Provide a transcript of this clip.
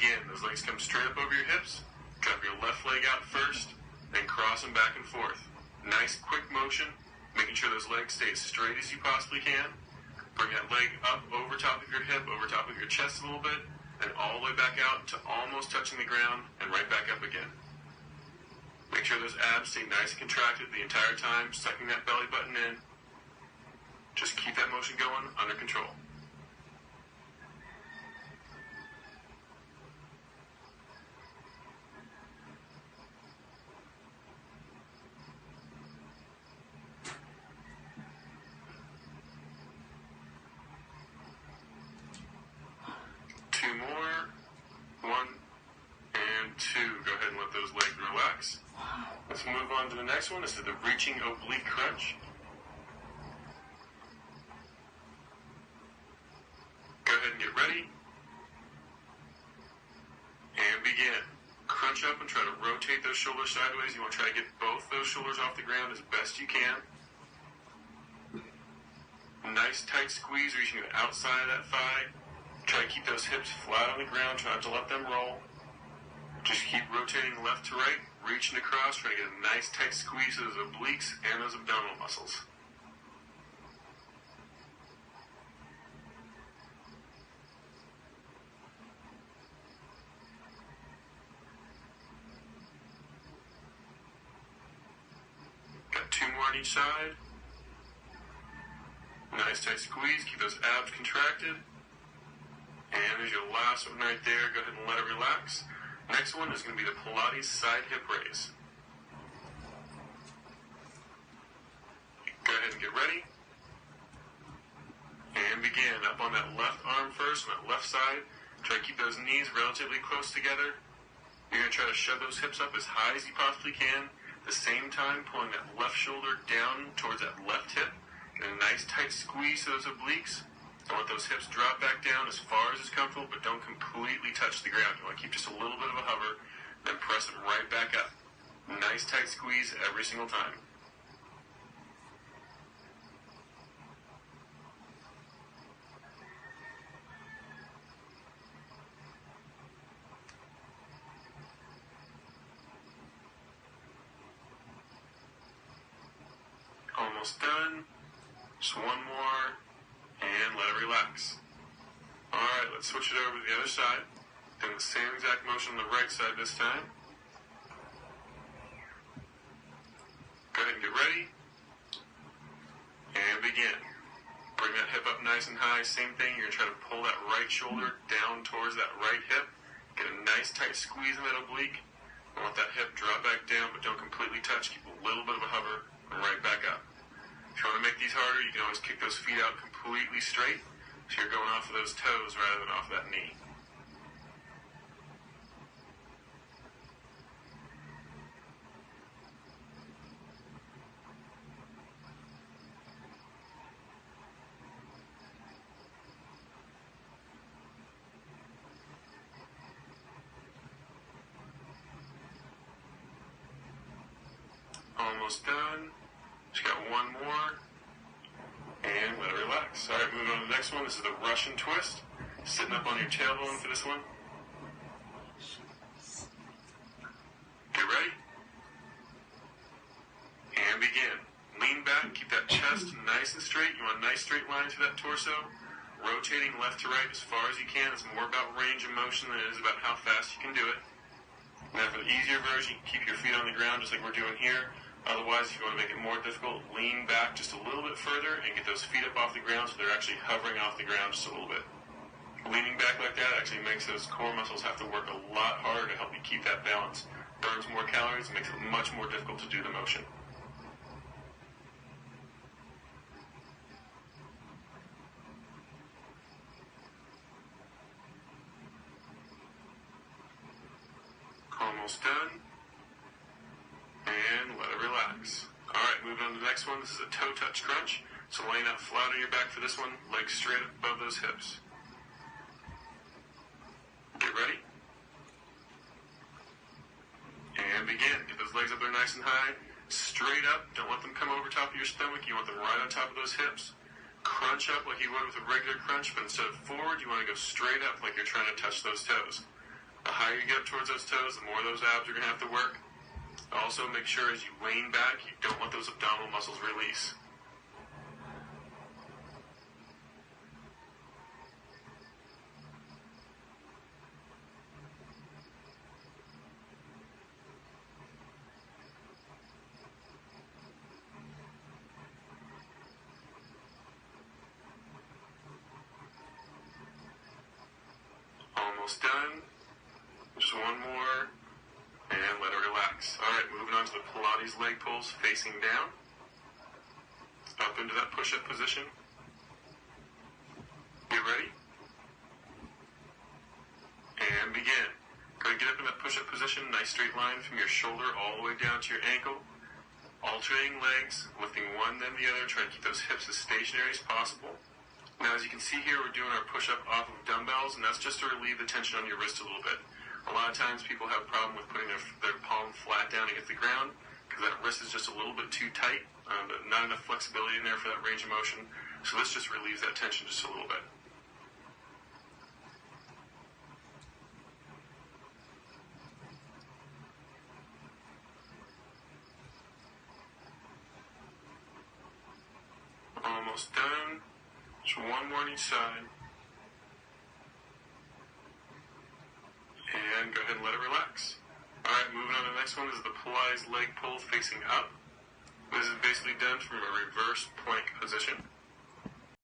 begin. Those legs come straight up over your hips. Drop your left leg out first, then cross them back and forth. Nice quick motion, making sure those legs stay as straight as you possibly can. Bring that leg up over top of your hip, over top of your chest a little bit, and all the way back out to almost touching the ground, and right back up again. Make sure those abs stay nice and contracted the entire time, sucking that belly button in. Just keep that motion going under control. Two more. One and two. Go ahead and let those legs relax. Let's move on to the next one. This is the reaching oblique crunch. Go ahead and get ready. And begin. Crunch up and try to rotate those shoulders sideways. You want to try to get both those shoulders off the ground as best you can. Nice tight squeeze reaching to the outside of that thigh. Try to keep those hips flat on the ground. Try not to let them roll. Just keep rotating left to right, reaching across, trying to get a nice tight squeeze of those obliques and those abdominal muscles. Got two more on each side. Nice tight squeeze, keep those abs contracted. And there's your last one right there. Go ahead and let it relax. Next one is going to be the Pilates side hip raise. Go ahead and get ready. And begin. Up on that left arm first, on that left side. Try to keep those knees relatively close together. You're going to try to shove those hips up as high as you possibly can. At the same time, pulling that left shoulder down towards that left hip. Get a nice tight squeeze to those obliques. Don't let those hips drop back down as far as is comfortable, but don't completely touch the ground. You want to keep just a little bit of a hover, then press it right back up. Nice tight squeeze every single time. Almost done. Just one more. And let it relax. Alright, let's switch it over to the other side. Doing the same exact motion on the right side this time. Go ahead and get ready. And begin. Bring that hip up nice and high. Same thing, you're going to try to pull that right shoulder down towards that right hip. Get a nice tight squeeze in that oblique. Don't let that hip drop back down, but don't completely touch. Keep a little bit of a hover and right back up. If you want to make these harder, you can always kick those feet out completely straight, so you're going off of those toes rather than off that knee. Almost done. Just got one more. And let it relax. Alright, moving on to the next one. This is the Russian twist. Sitting up on your tailbone for this one. Get ready. And begin. Lean back, keep that chest nice and straight. You want a nice straight line through that torso. Rotating left to right as far as you can. It's more about range of motion than it is about how fast you can do it. Now for the easier version, you can keep your feet on the ground just like we're doing here. Otherwise, if you want to make it more difficult, lean back just a little bit further and get those feet up off the ground so they're actually hovering off the ground just a little bit. Leaning back like that actually makes those core muscles have to work a lot harder to help you keep that balance. Burns more calories and makes it much more difficult to do the motion. Almost done. And let it relax. Alright, moving on to the next one. This is a toe touch crunch. So laying out flat on your back for this one, legs straight above those hips. Get ready. And begin. Get those legs up there nice and high. Straight up. Don't let them come over top of your stomach. You want them right on top of those hips. Crunch up like you would with a regular crunch, but instead of forward, you want to go straight up like you're trying to touch those toes. The higher you get up towards those toes, the more those abs are going to have to work. Also, make sure as you lean back, you don't let those abdominal muscles release. Almost done. Just one more. And let it relax. Alright, moving on to the Pilates leg pulls facing down. Up into that push-up position. Get ready. And begin. Go ahead and get up in that push-up position. Nice straight line from your shoulder all the way down to your ankle. Alternating legs, lifting one then the other. Try to keep those hips as stationary as possible. Now, as you can see here, we're doing our push-up off of dumbbells, and that's just to relieve the tension on your wrist a little bit. A lot of times people have a problem with putting their palm flat down against the ground because that wrist is just a little bit too tight, but not enough flexibility in there for that range of motion. So this just relieves that tension just a little bit. Almost done. Just one more on each side. And go ahead and let it relax. Alright, moving on to the next one is the Pilates leg pull facing up. This is basically done from a reverse plank position.